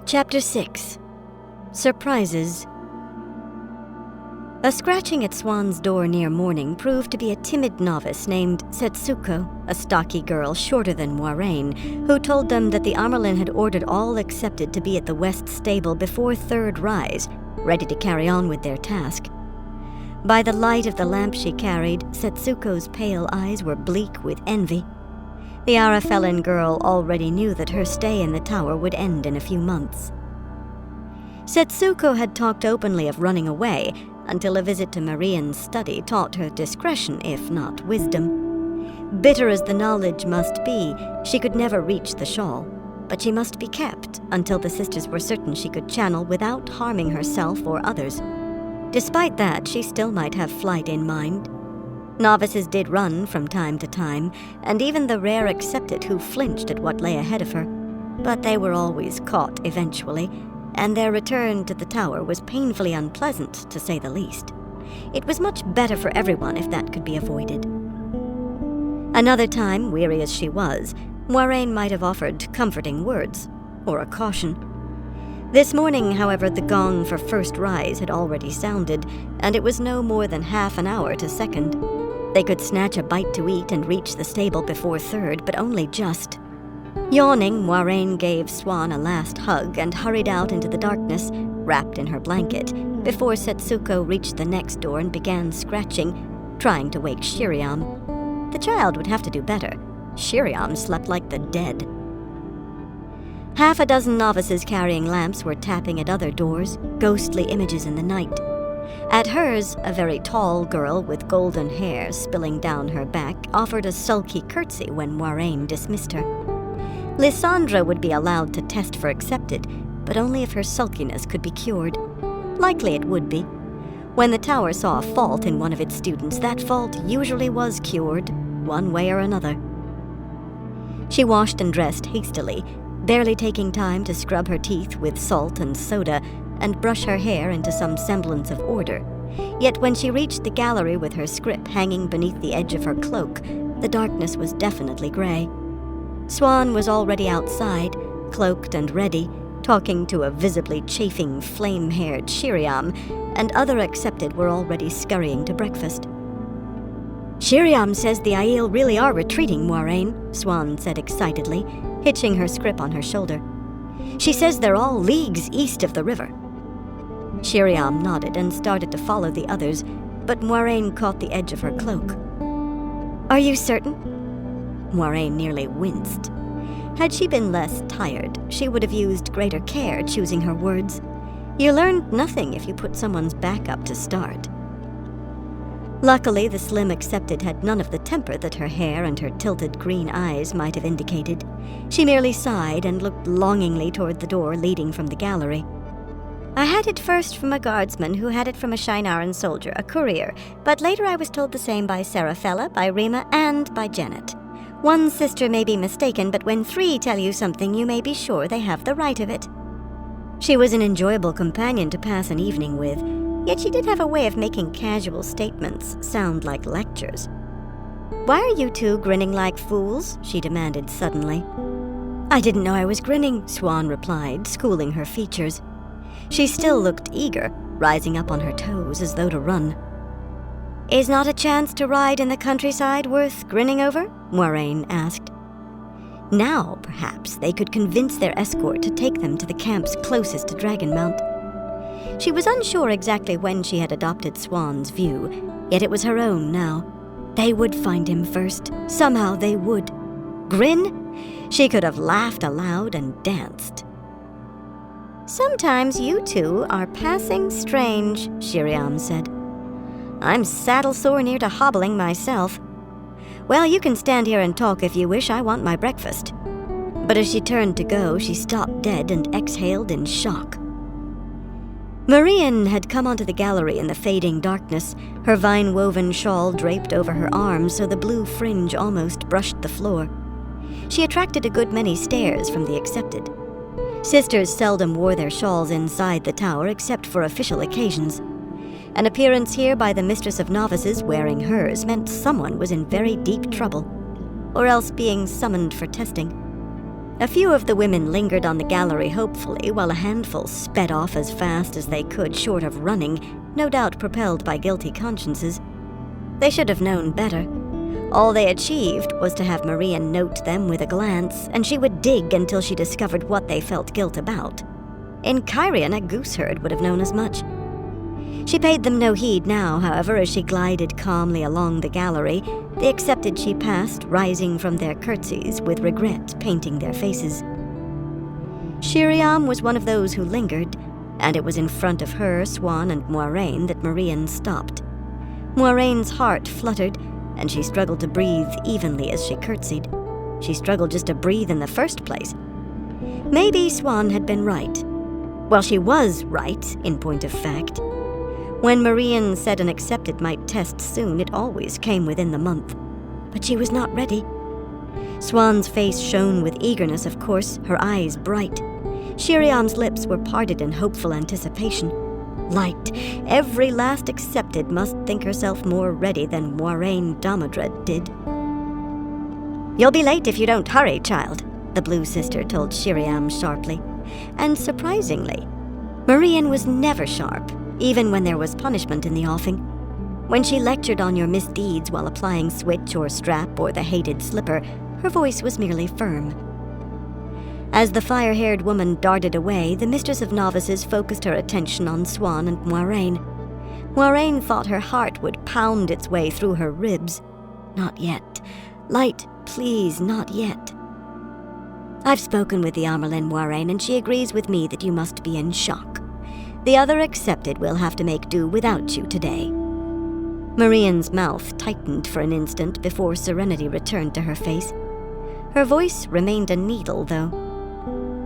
Chapter 6. Surprises. A scratching at Swan's door near morning proved to be a timid novice named Setsuko, a stocky girl shorter than Moiraine, who told them that the Amerlin had ordered all accepted to be at the West Stable before third rise, ready to carry on with their task. By the light of the lamp she carried, Setsuko's pale eyes were bleak with envy. The Arafellan girl already knew that her stay in the tower would end in a few months. Setsuko had talked openly of running away, until a visit to Marian's study taught her discretion, if not wisdom. Bitter as the knowledge must be, she could never reach the shawl, but she must be kept until the sisters were certain she could channel without harming herself or others. Despite that, she still might have flight in mind. Novices did run from time to time, and even the rare accepted who flinched at what lay ahead of her. But they were always caught eventually, and their return to the tower was painfully unpleasant, to say the least. It was much better for everyone if that could be avoided. Another time, weary as she was, Moiraine might have offered comforting words, or a caution. This morning, however, the gong for first rise had already sounded, and it was no more than half an hour to second. They could snatch a bite to eat and reach the stable before third, but only just. Yawning, Moiraine gave Swan a last hug and hurried out into the darkness, wrapped in her blanket, before Setsuko reached the next door and began scratching, trying to wake Shiriam. The child would have to do better. Shiriam slept like the dead. Half a dozen novices carrying lamps were tapping at other doors, ghostly images in the night. At hers, a very tall girl with golden hair spilling down her back offered a sulky curtsy when Moiraine dismissed her. Lysandra would be allowed to test for accepted, but only if her sulkiness could be cured. Likely it would be. When the tower saw a fault in one of its students, that fault usually was cured, one way or another. She washed and dressed hastily, barely taking time to scrub her teeth with salt and soda and brush her hair into some semblance of order. Yet when she reached the gallery with her scrip hanging beneath the edge of her cloak, the darkness was definitely gray. Swan was already outside, cloaked and ready, talking to a visibly chafing, flame-haired Shiriam, and other accepted were already scurrying to breakfast. "Shiriam says the Aiel really are retreating, Moiraine," Swan said excitedly, hitching her scrip on her shoulder. "She says they're all leagues east of the river." Shiriam nodded and started to follow the others, but Moiraine caught the edge of her cloak. "Are you certain?" Moiraine nearly winced. Had she been less tired, she would have used greater care choosing her words. You learned nothing if you put someone's back up to start. Luckily, the slim accepted had none of the temper that her hair and her tilted green eyes might have indicated. She merely sighed and looked longingly toward the door leading from the gallery. "I had it first from a guardsman who had it from a Shienaran soldier, a courier, but later I was told the same by Serafella, by Rima, and by Janet. One sister may be mistaken, but when three tell you something, you may be sure they have the right of it." She was an enjoyable companion to pass an evening with, yet she did have a way of making casual statements sound like lectures. "Why are you two grinning like fools?" she demanded suddenly. "I didn't know I was grinning," Swan replied, schooling her features. She still looked eager, rising up on her toes as though to run. "Is not a chance to ride in the countryside worth grinning over?" Moiraine asked. Now, perhaps, they could convince their escort to take them to the camps closest to Dragonmount. She was unsure exactly when she had adopted Swan's view, yet it was her own now. They would find him first. Somehow they would. Grin? She could have laughed aloud and danced. "Sometimes you two are passing strange," Shiriam said. "I'm saddle-sore near to hobbling myself. Well, you can stand here and talk if you wish. I want my breakfast." But as she turned to go, she stopped dead and exhaled in shock. Marian had come onto the gallery in the fading darkness, her vine-woven shawl draped over her arms so the blue fringe almost brushed the floor. She attracted a good many stares from the accepted. Sisters seldom wore their shawls inside the tower except for official occasions. An appearance here by the mistress of novices wearing hers meant someone was in very deep trouble. or else being summoned for testing. A few of the women lingered on the gallery hopefully, while a handful sped off as fast as they could short of running, no doubt propelled by guilty consciences. They should have known better. All they achieved was to have Maria note them with a glance, and she would dig until she discovered what they felt guilt about. In Kyrian, a gooseherd would have known as much. She paid them no heed now, however, as she glided calmly along the gallery, the accepted she passed rising from their curtsies with regret painting their faces. Shiriam was one of those who lingered, and it was in front of her, Swan, and Moiraine that Marian stopped. Moiraine's heart fluttered, and she struggled to breathe evenly as she curtsied. She struggled just to breathe in the first place. Maybe Swan had been right. Well, she was right, in point of fact. When Marian said an accepted might test soon, it always came within the month. But she was not ready. Swan's face shone with eagerness, of course, her eyes bright. Shiriam's lips were parted in hopeful anticipation. Light, every last accepted must think herself more ready than Moiraine Damodred did. "You'll be late if you don't hurry, child," the Blue Sister told Shiriam sharply. And surprisingly, Marian was never sharp, even when there was punishment in the offing. When she lectured on your misdeeds while applying switch or strap or the hated slipper, her voice was merely firm. As the fire-haired woman darted away, the Mistress of Novices focused her attention on Swan and Moiraine. Moiraine thought her heart would pound its way through her ribs. Not yet. Light, please, not yet. "I've spoken with the Amerlin, Moiraine, and she agrees with me that you must be in shock. The other accepted will have to make do without you today." Marian's mouth tightened for an instant before serenity returned to her face. Her voice remained a needle, though.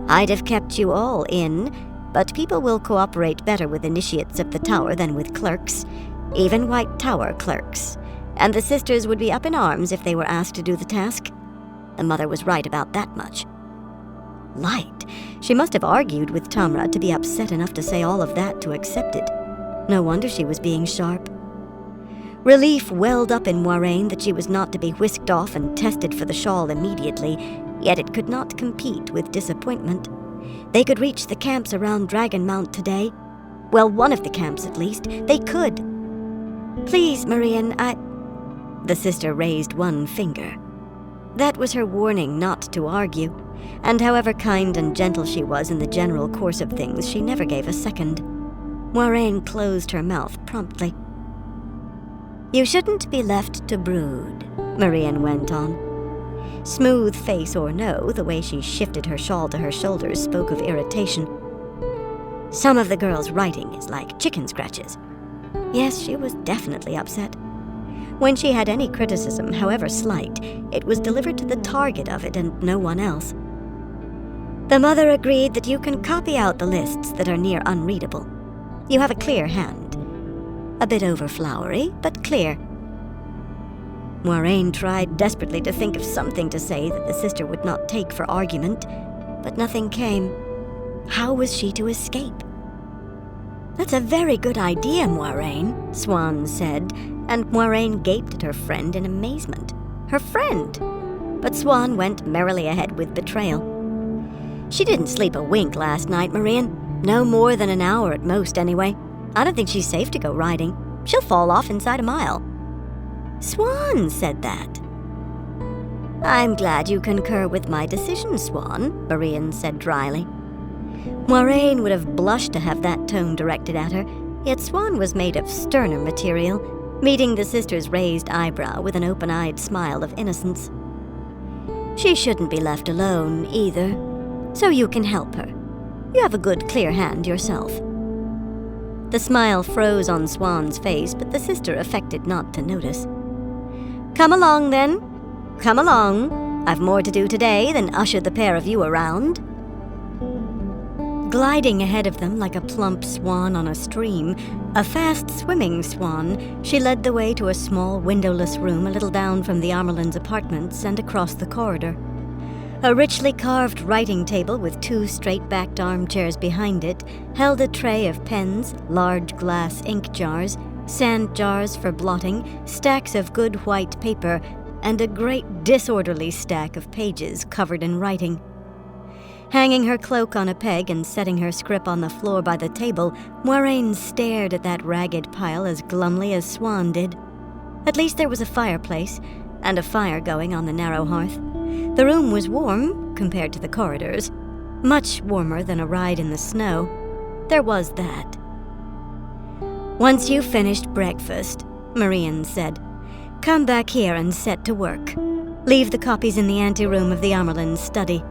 "I'd have kept you all in, but people will cooperate better with initiates of the Tower than with clerks, even White Tower clerks, and the sisters would be up in arms if they were asked to do the task. The mother was right about that much." Light. She must have argued with Tamra to be upset enough to say all of that to accept it. No wonder she was being sharp. Relief welled up in Moiraine that she was not to be whisked off and tested for the shawl immediately, yet it could not compete with disappointment. They could reach the camps around Dragonmount today. Well, one of the camps at least. They could. "Please, Marian, The sister raised one finger. That was her warning not to argue, and however kind and gentle she was in the general course of things, she never gave a second. Moiraine closed her mouth promptly. "You shouldn't be left to brood," Marian went on. Smooth face or no, the way she shifted her shawl to her shoulders spoke of irritation. "Some of the girls' writing is like chicken scratches." Yes, she was definitely upset. When she had any criticism, however slight, it was delivered to the target of it and no one else. The mother agreed that you can copy out the lists that are near unreadable. You have a clear hand. A bit overflowery, but clear. Moiraine tried desperately to think of something to say that the sister would not take for argument, but nothing came. How was she to escape? "That's a very good idea, Moiraine," Swan said, and Moiraine gaped at her friend in amazement. Her friend! But Swan went merrily ahead with betrayal. "She didn't sleep a wink last night, Marian. No more than an hour at most, anyway. I don't think she's safe to go riding. She'll fall off inside a mile." "Swan said that." "I'm glad you concur with my decision, Swan," Marian said dryly. Moiraine would have blushed to have that tone directed at her, yet Swan was made of sterner material, meeting the sister's raised eyebrow with an open-eyed smile of innocence. "She shouldn't be left alone, either, so you can help her. You have a good, clear hand yourself." The smile froze on Swan's face, but the sister affected not to notice. "Come along, then. Come along. I've more to do today than usher the pair of you around." Gliding ahead of them like a plump swan on a stream, a fast-swimming swan, she led the way to a small windowless room a little down from the Amerlin's apartments and across the corridor. A richly carved writing table with 2 straight-backed armchairs behind it held a tray of pens, large glass ink jars, sand jars for blotting, stacks of good white paper, and a great disorderly stack of pages covered in writing. Hanging her cloak on a peg and setting her scrip on the floor by the table, Moiraine stared at that ragged pile as glumly as Swan did. At least there was a fireplace, and a fire going on the narrow hearth. The room was warm, compared to the corridors. Much warmer than a ride in the snow. There was that. "Once you've finished breakfast," Mirian said, "come back here and set to work. Leave the copies in the anteroom of the Amerlin's study."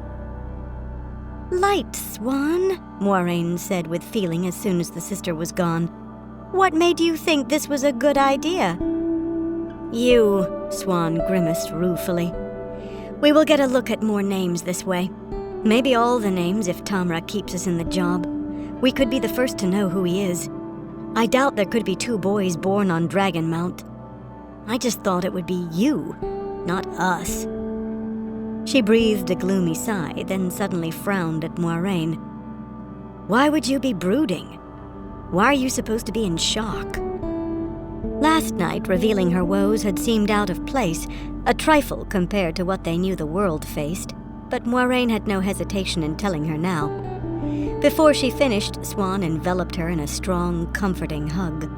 "Light, Swan," Moiraine said with feeling as soon as the sister was gone. "What made you think this was a good idea?" "You," Swan grimaced ruefully. "We will get a look at more names this way. Maybe all the names if Tamra keeps us in the job. We could be the first to know who he is. I doubt there could be 2 boys born on Dragonmount. I just thought it would be you, not us." She breathed a gloomy sigh, then suddenly frowned at Moiraine. "Why would you be brooding? Why are you supposed to be in shock?" Last night, revealing her woes had seemed out of place, a trifle compared to what they knew the world faced, but Moiraine had no hesitation in telling her now. Before she finished, Swan enveloped her in a strong, comforting hug.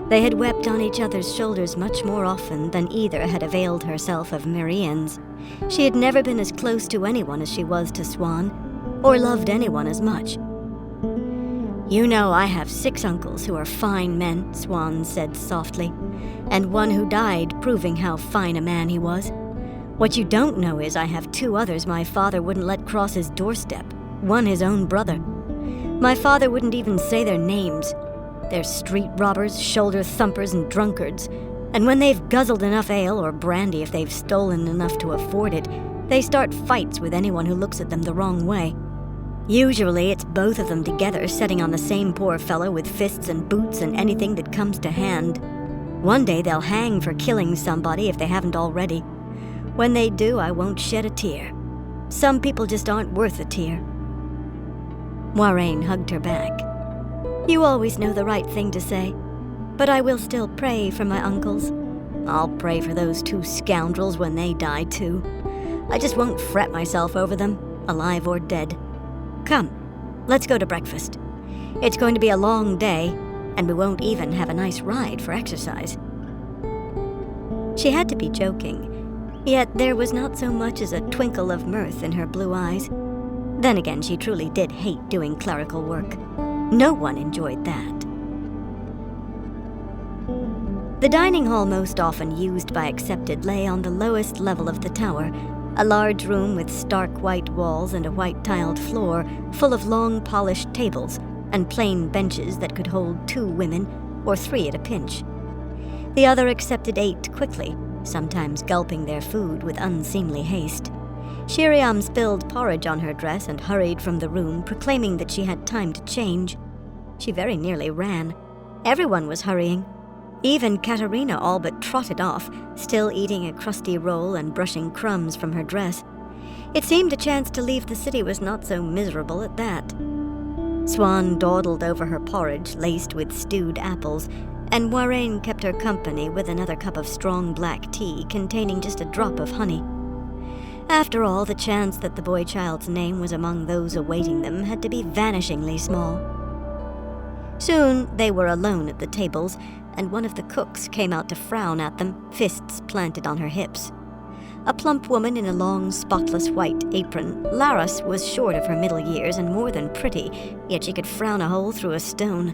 They had wept on each other's shoulders much more often than either had availed herself of Mirian's. She had never been as close to anyone as she was to Swan, or loved anyone as much. "You know I have 6 uncles who are fine men," Swan said softly, "and one who died, proving how fine a man he was. What you don't know is I have 2 others my father wouldn't let cross his doorstep, one his own brother. My father wouldn't even say their names. They're street robbers, shoulder thumpers, and drunkards, and when they've guzzled enough ale or brandy if they've stolen enough to afford it, they start fights with anyone who looks at them the wrong way. Usually it's both of them together setting on the same poor fellow with fists and boots and anything that comes to hand. One day they'll hang for killing somebody if they haven't already. When they do, I won't shed a tear. Some people just aren't worth a tear." Moiraine hugged her back. "You always know the right thing to say, but I will still pray for my uncles. I'll pray for those 2 scoundrels when they die too. I just won't fret myself over them, alive or dead. Come, let's go to breakfast. It's going to be a long day, and we won't even have a nice ride for exercise." She had to be joking, yet there was not so much as a twinkle of mirth in her blue eyes. Then again, she truly did hate doing clerical work. No one enjoyed that. The dining hall most often used by accepted lay on the lowest level of the tower, a large room with stark white walls and a white-tiled floor, full of long polished tables and plain benches that could hold 2 women, or 3 at a pinch. The other accepted ate quickly, sometimes gulping their food with unseemly haste. Shiriam spilled porridge on her dress and hurried from the room, proclaiming that she had time to change. She very nearly ran. Everyone was hurrying. Even Katerina all but trotted off, still eating a crusty roll and brushing crumbs from her dress. It seemed a chance to leave the city was not so miserable at that. Swan dawdled over her porridge laced with stewed apples, and Moiraine kept her company with another cup of strong black tea containing just a drop of honey. After all, the chance that the boy-child's name was among those awaiting them had to be vanishingly small. Soon they were alone at the tables, and one of the cooks came out to frown at them, fists planted on her hips. A plump woman in a long, spotless white apron, Laris was short of her middle years and more than pretty, yet she could frown a hole through a stone.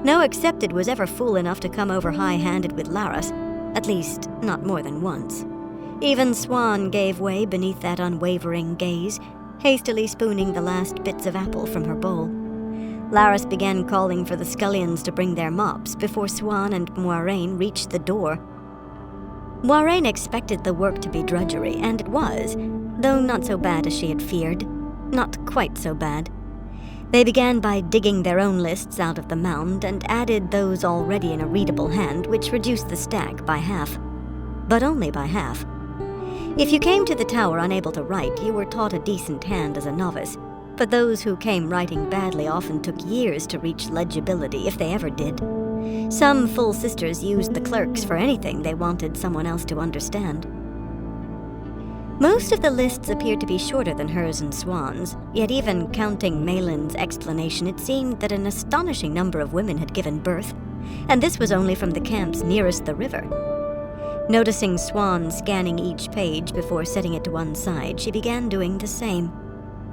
No accepted was ever fool enough to come over high-handed with Laris, at least not more than once. Even Swan gave way beneath that unwavering gaze, hastily spooning the last bits of apple from her bowl. Laris began calling for the scullions to bring their mops before Swan and Moiraine reached the door. Moiraine expected the work to be drudgery, and it was, though not so bad as she had feared. Not quite so bad. They began by digging their own lists out of the mound and added those already in a readable hand, which reduced the stack by half. But only by half. If you came to the tower unable to write, you were taught a decent hand as a novice, but those who came writing badly often took years to reach legibility, if they ever did. Some full sisters used the clerks for anything they wanted someone else to understand. Most of the lists appeared to be shorter than hers and Swan's, yet even counting Malin's explanation, it seemed that an astonishing number of women had given birth, and this was only from the camps nearest the river. Noticing Swan scanning each page before setting it to one side, she began doing the same.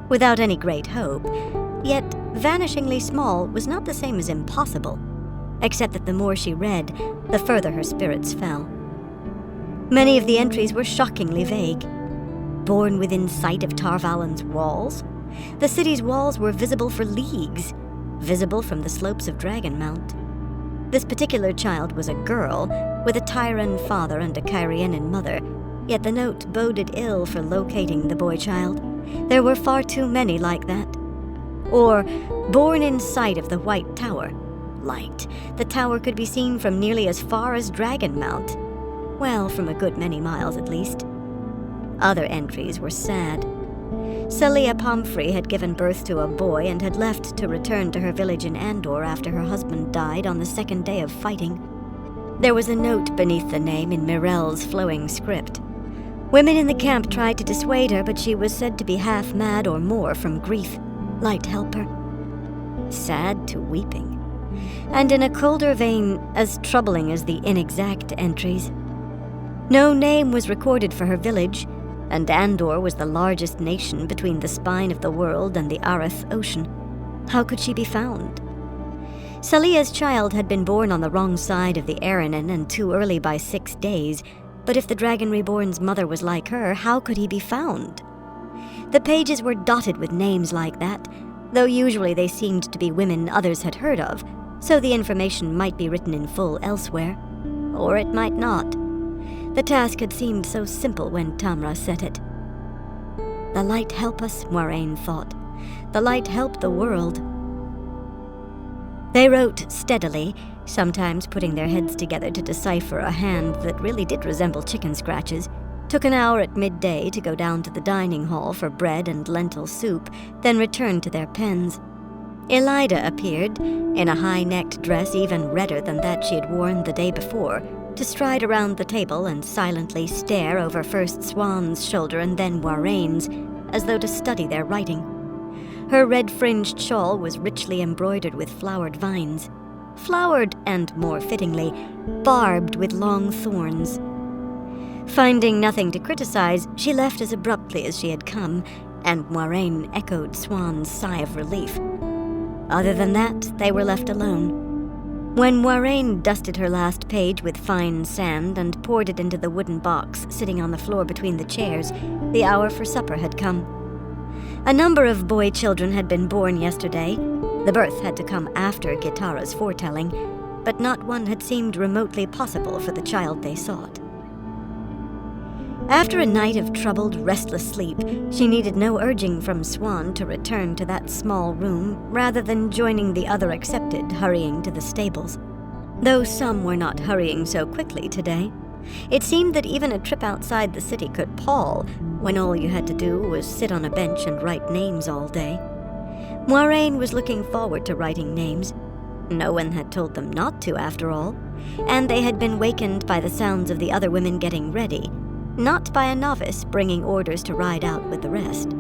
Without any great hope, yet vanishingly small was not the same as impossible, except that the more she read, the further her spirits fell. Many of the entries were shockingly vague. Born within sight of Tarvalin's walls? The city's walls were visible for leagues, visible from the slopes of Dragonmount. This particular child was a girl, with a Tyran father and a Kyrianan mother, yet the note boded ill for locating the boy-child. There were far too many like that. Or, born in sight of the White Tower. Light. The tower could be seen from nearly as far as Dragonmount. Well, from a good many miles at least. Other entries were sad. Celia Pomfrey had given birth to a boy and had left to return to her village in Andor after her husband died on the second day of fighting. There was a note beneath the name in Mirel's flowing script. Women in the camp tried to dissuade her, but she was said to be half mad or more from grief. Light help her. Sad to weeping. And in a colder vein, as troubling as the inexact entries. No name was recorded for her village, and Andor was the largest nation between the spine of the world and the Arath Ocean. How could she be found? Celia's child had been born on the wrong side of the Aranan and too early by 6 days, but if the Dragon Reborn's mother was like her, how could he be found? The pages were dotted with names like that, though usually they seemed to be women others had heard of, so the information might be written in full elsewhere. Or it might not. The task had seemed so simple when Tamra said it. The light help us, Moiraine thought. The light help the world. They wrote steadily, sometimes putting their heads together to decipher a hand that really did resemble chicken scratches, took an hour at midday to go down to the dining hall for bread and lentil soup, then returned to their pens. Elida appeared, in a high-necked dress even redder than that she had worn the day before, to stride around the table and silently stare over first Swan's shoulder and then Moiraine's, as though to study their writing. Her red-fringed shawl was richly embroidered with flowered vines. Flowered, and more fittingly, barbed with long thorns. Finding nothing to criticize, she left as abruptly as she had come, and Moiraine echoed Swan's sigh of relief. Other than that, they were left alone. When Moiraine dusted her last page with fine sand and poured it into the wooden box sitting on the floor between the chairs, the hour for supper had come. A number of boy children had been born yesterday. The birth had to come after Gitara's foretelling, but not one had seemed remotely possible for the child they sought. After a night of troubled, restless sleep, she needed no urging from Swan to return to that small room rather than joining the other accepted hurrying to the stables. Though some were not hurrying so quickly today. It seemed that even a trip outside the city could pall when all you had to do was sit on a bench and write names all day. Moiraine was looking forward to writing names. No one had told them not to, after all, and they had been wakened by the sounds of the other women getting ready, not by a novice bringing orders to ride out with the rest.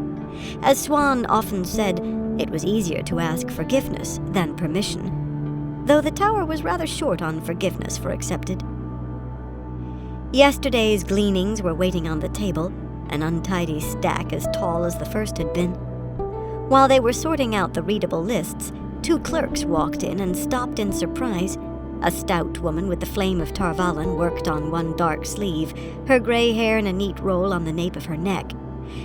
As Swan often said, it was easier to ask forgiveness than permission, though the tower was rather short on forgiveness for accepted. Yesterday's gleanings were waiting on the table, an untidy stack as tall as the first had been. While they were sorting out the readable lists, 2 clerks walked in and stopped in surprise. A stout woman with the flame of Tarvalin worked on one dark sleeve, her gray hair in a neat roll on the nape of her neck,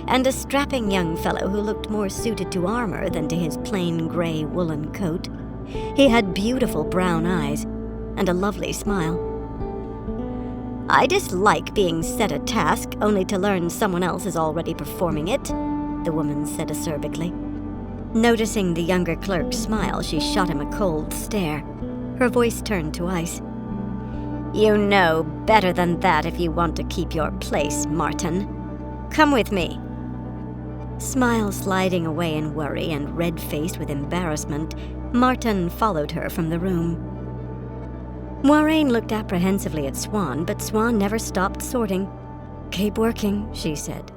and a strapping young fellow who looked more suited to armor than to his plain gray woolen coat. He had beautiful brown eyes and a lovely smile. "I dislike being set a task only to learn someone else is already performing it," the woman said acerbically. Noticing the younger clerk's smile, she shot him a cold stare. Her voice turned to ice. "You know better than that if you want to keep your place, Martin. Come with me." Smile sliding away in worry and red-faced with embarrassment, Martin followed her from the room. Moiraine looked apprehensively at Swan, but Swan never stopped sorting. "Keep working," she said.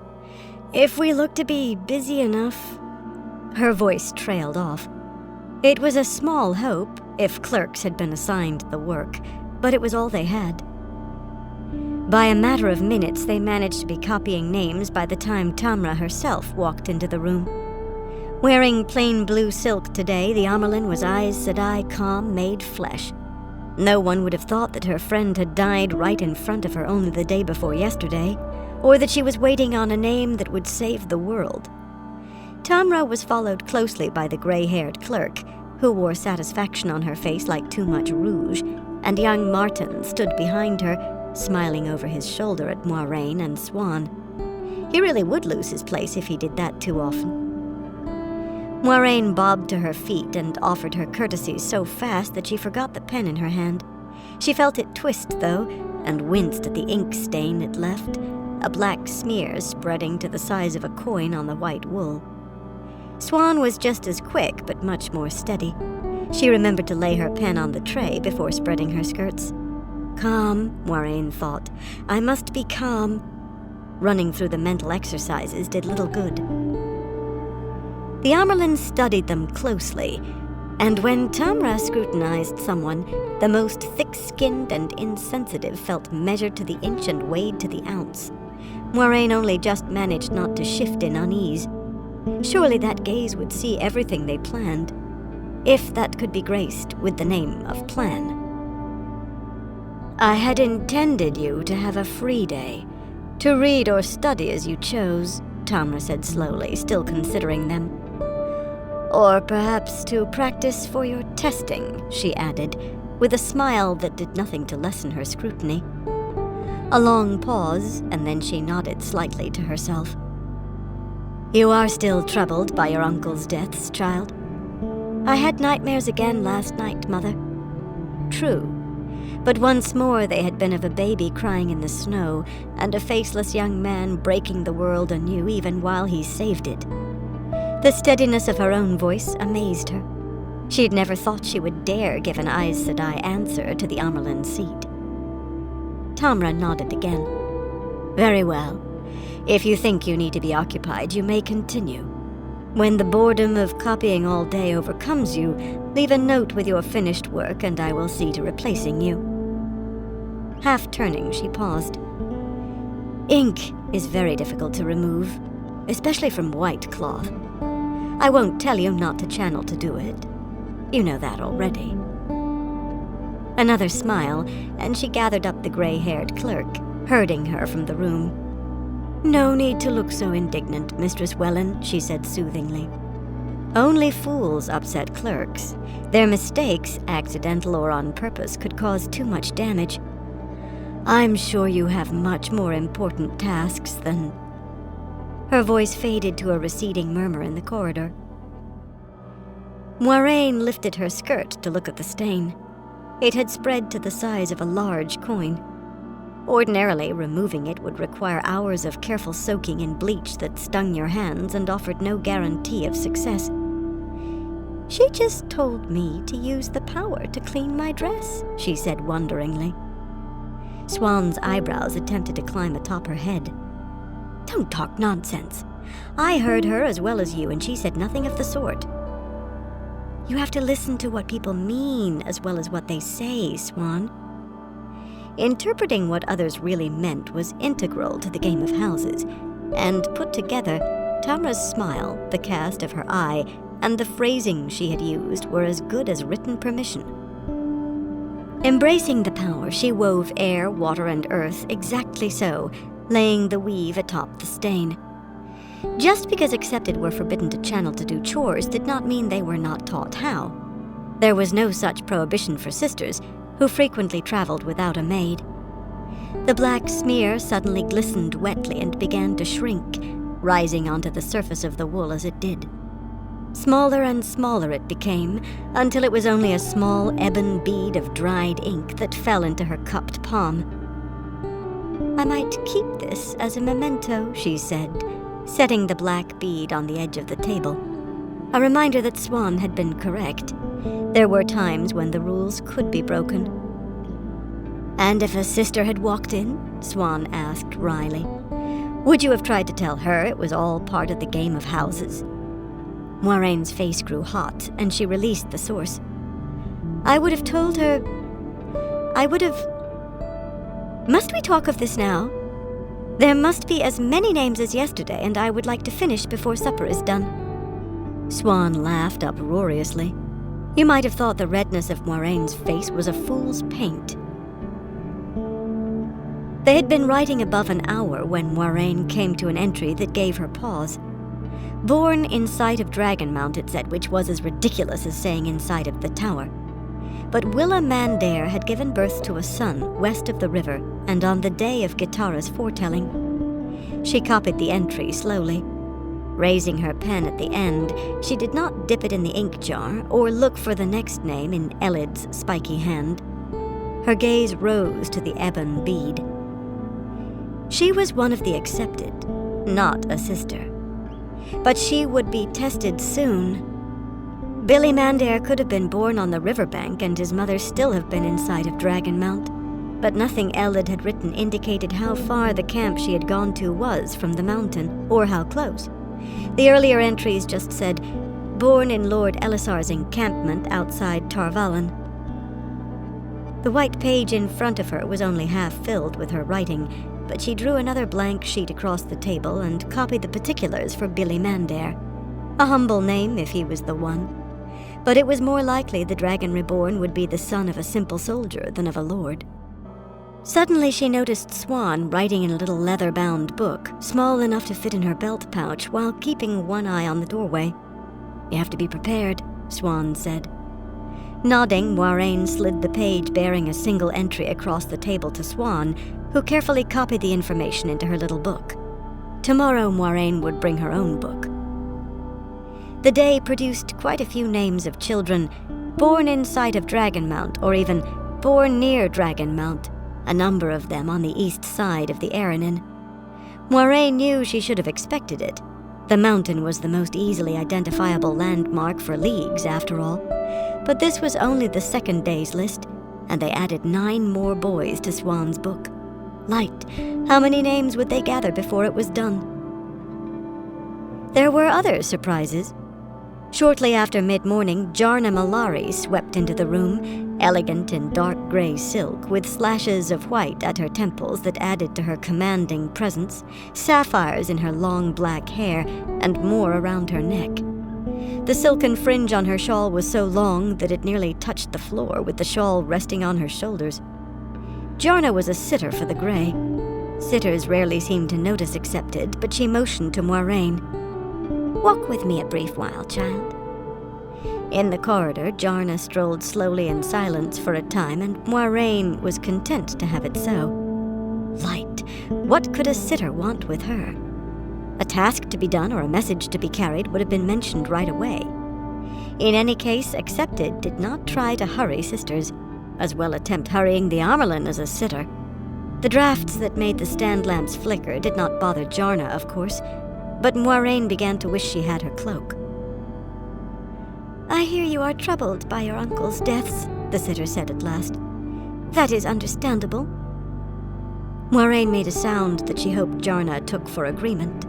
If we look to be busy enough. Her voice trailed off. It was a small hope if clerks had been assigned the work, but it was all they had. By a matter of minutes, they managed to be copying names by the time Tamra herself walked into the room. Wearing plain blue silk today, the Amerlin was Aes Sedai calm made flesh. No one would have thought that her friend had died right in front of her only the day before yesterday, or that she was waiting on a name that would save the world. Tamra was followed closely by the gray-haired clerk, who wore satisfaction on her face like too much rouge, and young Martin stood behind her, smiling over his shoulder at Moiraine and Swan. He really would lose his place if he did that too often. Moiraine bobbed to her feet and offered her courtesies so fast that she forgot the pen in her hand. She felt it twist, though, and winced at the ink stain it left, a black smear spreading to the size of a coin on the white wool. Swan was just as quick, but much more steady. She remembered to lay her pen on the tray before spreading her skirts. Calm, Moiraine thought. I must be calm. Running through the mental exercises did little good. The Amerlin studied them closely, and when Tamra scrutinized someone, the most thick-skinned and insensitive felt measured to the inch and weighed to the ounce. Moiraine only just managed not to shift in unease. Surely that gaze would see everything they planned, if that could be graced with the name of plan. I had intended you to have a free day, to read or study as you chose, Tamra said slowly, still considering them. Or perhaps to practice for your testing, she added, with a smile that did nothing to lessen her scrutiny. A long pause, and then she nodded slightly to herself. You are still troubled by your uncle's deaths, child? I had nightmares again last night, Mother. True, but once more they had been of a baby crying in the snow, and a faceless young man breaking the world anew even while he saved it. The steadiness of her own voice amazed her. She had never thought she would dare give an Aes Sedai answer to the Amerlin seat. Tamra nodded again. Very well. If you think you need to be occupied, you may continue. When the boredom of copying all day overcomes you, leave a note with your finished work and I will see to replacing you. Half turning, she paused. Ink is very difficult to remove, especially from white cloth. I won't tell you not to channel to do it. You know that already. Another smile, and she gathered up the gray-haired clerk, herding her from the room. No need to look so indignant, Mistress Wellen, she said soothingly. Only fools upset clerks. Their mistakes, accidental or on purpose, could cause too much damage. I'm sure you have much more important tasks than... Her voice faded to a receding murmur in the corridor. Moiraine lifted her skirt to look at the stain. It had spread to the size of a large coin. Ordinarily, removing it would require hours of careful soaking in bleach that stung your hands and offered no guarantee of success. She just told me to use the power to clean my dress, she said wonderingly. Swan's eyebrows attempted to climb atop her head. Don't talk nonsense. I heard her as well as you, and she said nothing of the sort. You have to listen to what people mean as well as what they say, Swan. Interpreting what others really meant was integral to the game of houses, and put together, Tamra's smile, the cast of her eye, and the phrasing she had used were as good as written permission. Embracing the power, she wove air, water, and earth exactly so, laying the weave atop the stain. Just because accepted were forbidden to channel to do chores did not mean they were not taught how. There was no such prohibition for sisters, who frequently traveled without a maid. The black smear suddenly glistened wetly and began to shrink, rising onto the surface of the wool as it did. Smaller and smaller it became, until it was only a small ebon bead of dried ink that fell into her cupped palm. I might keep this as a memento, she said, setting the black bead on the edge of the table. A reminder that Swan had been correct. There were times when the rules could be broken. And if a sister had walked in? Swan asked wryly. Would you have tried to tell her it was all part of the game of houses? Moiraine's face grew hot, and she released the source. I would have told her... Must we talk of this now? There must be as many names as yesterday, and I would like to finish before supper is done. Swan laughed uproariously. You might have thought the redness of Moiraine's face was a fool's paint. They had been writing above an hour when Moiraine came to an entry that gave her pause. Born in sight of Dragonmount, it said, which was as ridiculous as saying in sight of the tower. But Willa Mandair had given birth to a son west of the river, and on the day of Gitara's foretelling. She copied the entry slowly. Raising her pen at the end, she did not dip it in the ink jar or look for the next name in Elid's spiky hand. Her gaze rose to the ebon bead. She was one of the accepted, not a sister. But she would be tested soon. Billy Mandair could have been born on the riverbank and his mother still have been inside of Dragonmount, but nothing Elid had written indicated how far the camp she had gone to was from the mountain, or how close. The earlier entries just said, born in Lord Elisar's encampment outside Tarvalon. The white page in front of her was only half filled with her writing, but she drew another blank sheet across the table and copied the particulars for Billy Mandair. A humble name if he was the one. But it was more likely the Dragon Reborn would be the son of a simple soldier than of a lord. Suddenly she noticed Swan writing in a little leather-bound book, small enough to fit in her belt pouch, while keeping one eye on the doorway. You have to be prepared, Swan said. Nodding, Moiraine slid the page bearing a single entry across the table to Swan, who carefully copied the information into her little book. Tomorrow Moiraine would bring her own book. The day produced quite a few names of children born in sight of Dragonmount, or even born near Dragonmount, a number of them on the east side of the Aranin. Moiraine knew she should have expected it. The mountain was the most easily identifiable landmark for leagues, after all. But this was only the second day's list, and they added 9 more boys to Swan's book. Light, how many names would they gather before it was done? There were other surprises. Shortly after mid-morning, Jarna Malari swept into the room, elegant in dark gray silk, with slashes of white at her temples that added to her commanding presence, sapphires in her long black hair, and more around her neck. The silken fringe on her shawl was so long that it nearly touched the floor, with the shawl resting on her shoulders. Jarna was a sitter for the Grey. Sitters rarely seemed to notice accepted, but she motioned to Moiraine. Walk with me a brief while, child. In the corridor, Jarna strolled slowly in silence for a time, and Moiraine was content to have it so. Light, what could a sitter want with her? A task to be done or a message to be carried would have been mentioned right away. In any case, accepted did not try to hurry sisters, as well attempt hurrying the Amerlin as a sitter. The drafts that made the stand lamps flicker did not bother Jarna, of course, but Moiraine began to wish she had her cloak. I hear you are troubled by your uncle's deaths, the sitter said at last. That is understandable. Moiraine made a sound that she hoped Jarna took for agreement.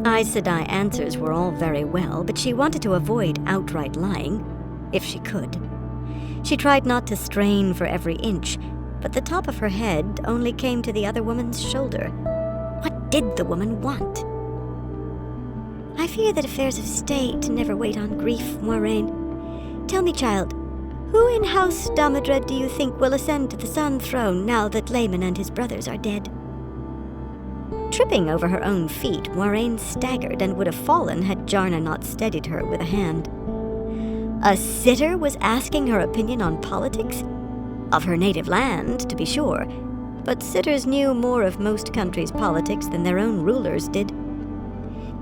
Aes Sedai answers were all very well, but she wanted to avoid outright lying, if she could. She tried not to strain for every inch, but the top of her head only came to the other woman's shoulder. What did the woman want? I fear that affairs of state never wait on grief, Moiraine. Tell me, child, who in House Damodred do you think will ascend to the Sun Throne now that Laemon and his brothers are dead? Tripping over her own feet, Moiraine staggered and would have fallen had Jarna not steadied her with a hand. A sitter was asking her opinion on politics? Of her native land, to be sure, but sitters knew more of most countries' politics than their own rulers did.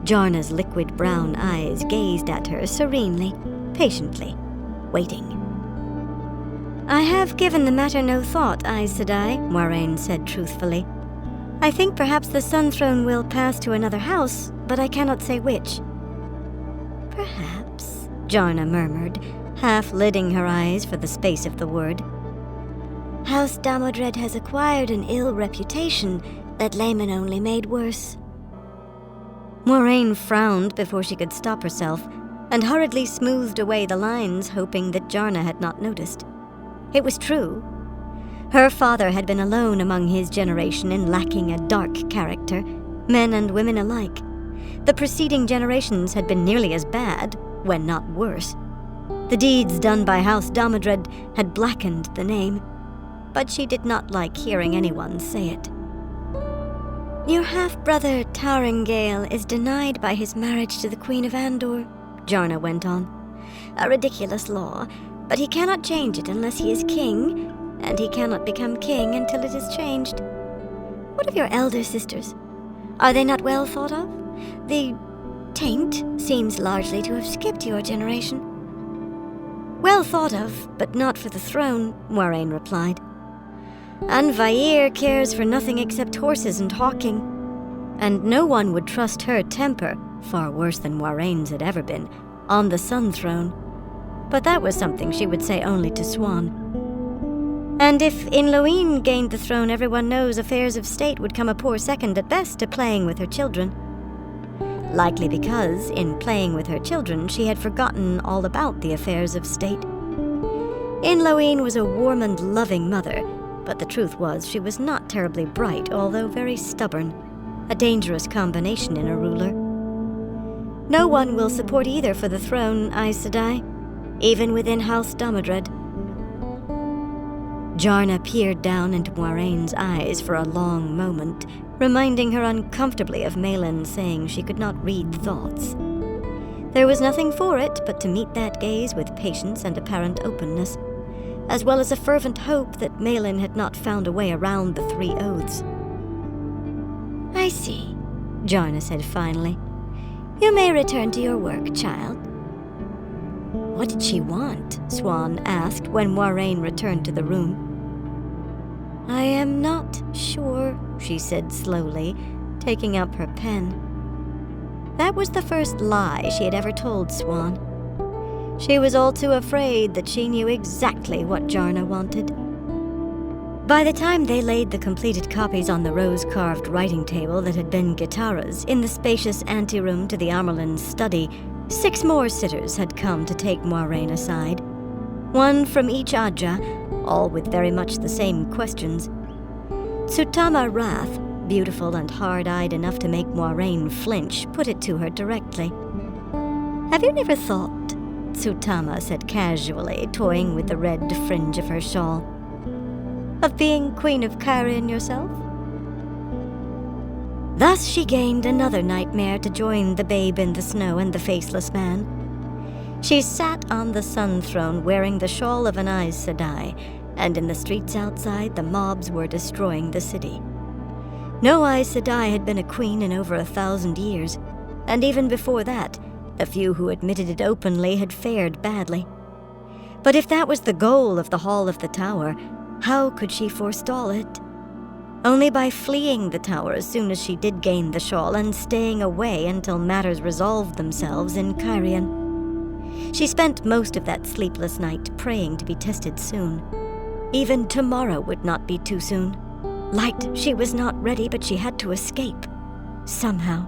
Jarna's liquid brown eyes gazed at her serenely, patiently, waiting. I have given the matter no thought, Aes Sedai, Moiraine said truthfully. I think perhaps the Sun Throne will pass to another house, but I cannot say which. Perhaps, Jarna murmured, half lidding her eyes for the space of the word. House Damodred has acquired an ill reputation that Laemon only made worse. Moiraine frowned before she could stop herself, and hurriedly smoothed away the lines, hoping that Jarna had not noticed. It was true. Her father had been alone among his generation in lacking a dark character, men and women alike. The preceding generations had been nearly as bad, when not worse. The deeds done by House Damodred had blackened the name, but she did not like hearing anyone say it. "Your half-brother Taringale is denied by his marriage to the Queen of Andor," Jarna went on. "A ridiculous law, but he cannot change it unless he is king, and he cannot become king until it is changed. What of your elder sisters? Are they not well thought of? The taint seems largely to have skipped your generation." "Well thought of, but not for the throne," Moiraine replied. "And Vair cares for nothing except horses and hawking. And no one would trust her temper, far worse than Moiraine's had ever been, on the Sun Throne. But that was something she would say only to Swan. And if Inloine gained the throne, everyone knows affairs of state would come a poor second at best to playing with her children. Likely because, in playing with her children, she had forgotten all about the affairs of state. Inloine was a warm and loving mother, but the truth was she was not terribly bright, although very stubborn, a dangerous combination in a ruler. No one will support either for the throne, Aes Sedai, even within House Damodred." Jarna peered down into Moiraine's eyes for a long moment, reminding her uncomfortably of Malin saying she could not read thoughts. There was nothing for it but to meet that gaze with patience and apparent openness, as well as a fervent hope that Malin had not found a way around the 3 oaths. "I see," Jarna said finally. "You may return to your work, child." "What did she want?" Swan asked when Moiraine returned to the room. "I am not sure," she said slowly, taking up her pen. That was the first lie she had ever told Swan. She was all too afraid that she knew exactly what Jarna wanted. By the time they laid the completed copies on the rose-carved writing table that had been Gitara's in the spacious anteroom to the Amerlin's study, 6 more sitters had come to take Moiraine aside. 1 from each Adja, all with very much the same questions. Tsutama Wrath, beautiful and hard-eyed enough to make Moiraine flinch, put it to her directly. "Have you never thought," Tsutama said casually, toying with the red fringe of her shawl, "of being Queen of Cairhien yourself?" Thus she gained another nightmare to join the babe in the snow and the faceless man. She sat on the sun throne wearing the shawl of an Aes Sedai, and in the streets outside the mobs were destroying the city. No Aes Sedai had been a queen in over 1,000 years, and even before that, the few who admitted it openly had fared badly. But if that was the goal of the Hall of the Tower, how could she forestall it? Only by fleeing the tower as soon as she did gain the shawl and staying away until matters resolved themselves in Cairhien. She spent most of that sleepless night praying to be tested soon. Even tomorrow would not be too soon. Light, she was not ready, but she had to escape. Somehow.